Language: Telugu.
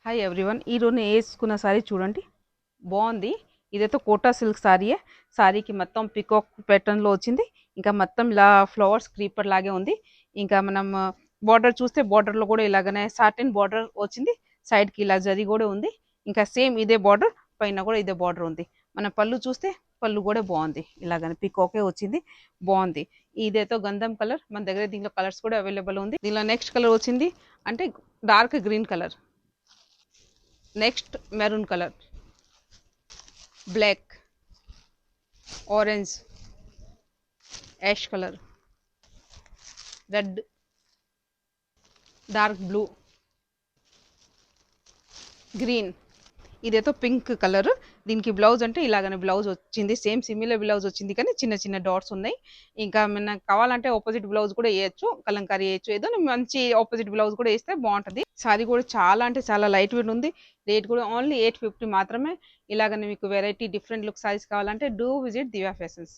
హాయ్ ఎవ్రీవన్ ఈరోజు నేను వేసుకున్న సారీ చూడండి బాగుంది. ఇదైతే కోటా సిల్క్ సారీయే. సారీకి మొత్తం పికాక్ ప్యాటర్న్లో వచ్చింది. ఇంకా మొత్తం ఇలా ఫ్లవర్స్ క్రీపర్ లాగే ఉంది. ఇంకా మనం బార్డర్ చూస్తే బార్డర్లో కూడా ఇలాగనే సాటిన్ బార్డర్ వచ్చింది. సైడ్కి ఇలా జరీ కూడా ఉంది. ఇంకా సేమ్ ఇదే బార్డర్ పైన కూడా ఇదే బార్డర్ ఉంది. మన పళ్ళు చూస్తే పళ్ళు కూడా బాగుంది. ఇలాగనే పికాకే వచ్చింది, బాగుంది. ఇదేతో గంధం కలర్ మన దగ్గర దీంట్లో కలర్స్ కూడా అవైలబుల్ ఉంది. దీనిలో నెక్స్ట్ కలర్ వచ్చింది అంటే dark green colour, next maroon colour, black, orange, ash colour, red, dark blue, green. ఇదేతో పింక్ కలర్. దీనికి బ్లౌజ్ అంటే ఇలాగనే బ్లౌజ్ వచ్చింది. సేమ్ సిమిలర్ బ్లౌజ్ వచ్చింది కానీ చిన్న చిన్న డాట్స్ ఉన్నాయి. ఇంకా మనకు కావాలంటే ఆపోజిట్ బ్లౌజ్ కూడా వేయచ్చు, కలంకారీ వేయచ్చు. ఏదో మంచి ఆపోజిట్ బ్లౌజ్ కూడా వేస్తే బాగుంటుంది. సారీ కూడా చాలా అంటే చాలా లైట్ వెయిట్ ఉంది. రేట్ కూడా ఓన్లీ 850 మాత్రమే. ఇలాగనే మీకు వెరైటీ డిఫరెంట్ లుక్ సారీస్ కావాలంటే డూ విజిట్ దివ్య ఫ్యాషన్స్.